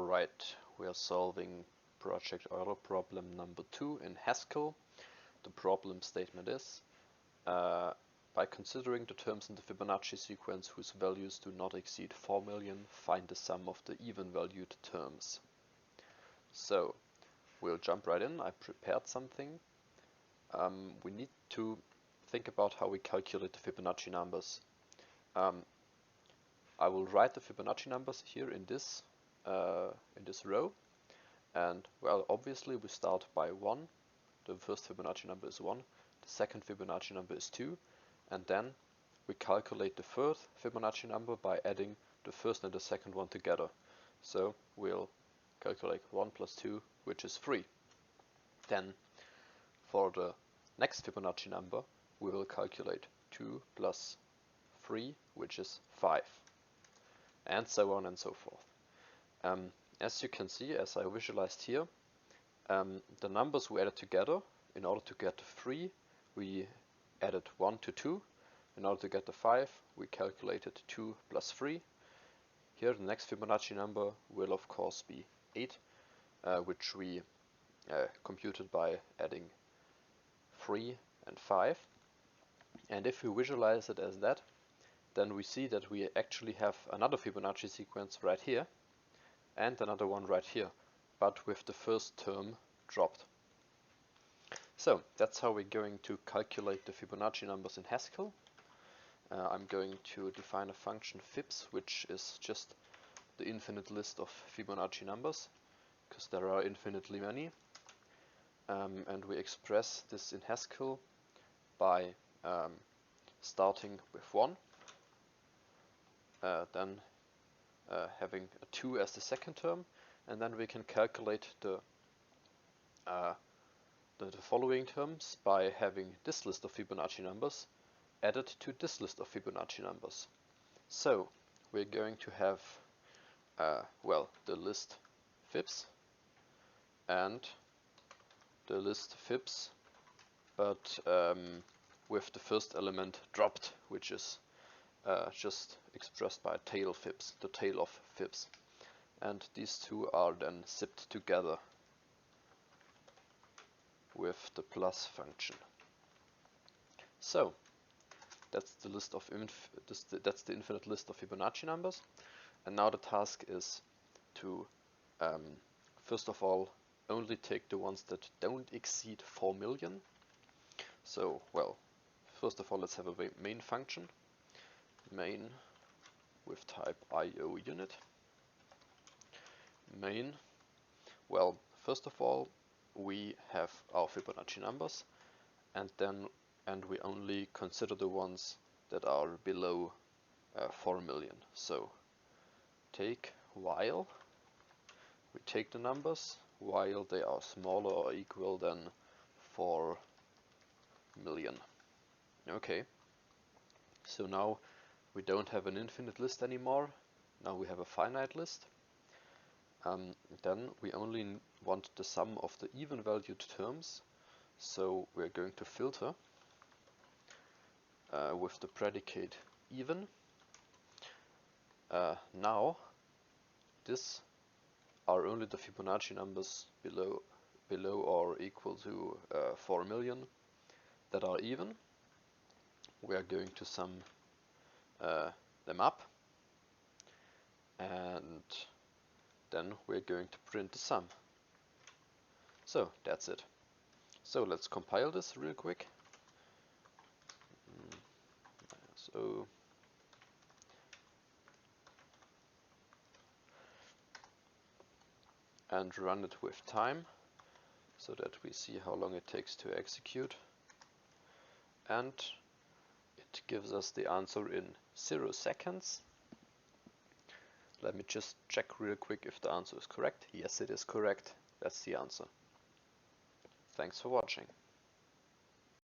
Alright, we are solving project Euler problem number 2 in Haskell. The problem statement is, by considering the terms in the Fibonacci sequence whose values do not exceed 4 million, find the sum of the even valued terms. So, we'll jump right in. I prepared something. We need to think about how we calculate the Fibonacci numbers. I will write the Fibonacci numbers here in this row, and well, obviously we start by 1. The first Fibonacci number is 1, the second Fibonacci number is 2, and then we calculate the third Fibonacci number by adding the first and the second one together. So we'll calculate 1 plus 2, which is 3. Then for the next Fibonacci number we will calculate 2 plus 3, which is 5, and so on and so forth. As you can see, as I visualized here, the numbers we added together, in order to get 3, we added 1 to 2. In order to get the 5, we calculated 2 plus 3. Here the next Fibonacci number will of course be 8, which we computed by adding 3 and 5. And if we visualize it as that, then we see that we actually have another Fibonacci sequence right here, and another one right here, but with the first term dropped. So that's how we're going to calculate the Fibonacci numbers in Haskell. I'm going to define a function fibs, which is just the infinite list of Fibonacci numbers, because there are infinitely many. And we express this in Haskell by starting with 1, then having a 2 as the second term, and then we can calculate the following terms by having this list of Fibonacci numbers added to this list of Fibonacci numbers. So we're going to have well, the list fibs and the list fibs, but with the first element dropped, which is just expressed by tail fibs, the tail of fibs. And these two are then zipped together with the plus function. So that's the list of that's the infinite list of Fibonacci numbers. And now the task is to first of all only take the ones that don't exceed 4 million. So well, first of all let's have a main function, main with type IO unit. Main, well, first of all we have our Fibonacci numbers, and we only consider the ones that are below 4 million. So take while we take the numbers while they are smaller or equal than 4 million. Okay, so now we don't have an infinite list anymore, now we have a finite list. Then we only want the sum of the even valued terms, so we're going to filter with the predicate even. Now this are only the Fibonacci numbers below or equal to 4 million that are even. We are going to sum them up, and then we're going to print the sum. So that's it. So let's compile this real quick. So and run it with time so that we see how long it takes to execute, and it gives us the answer in 0 seconds. Let me just check real quick if the answer is correct. Yes, it is correct. That's the answer. Thanks for watching.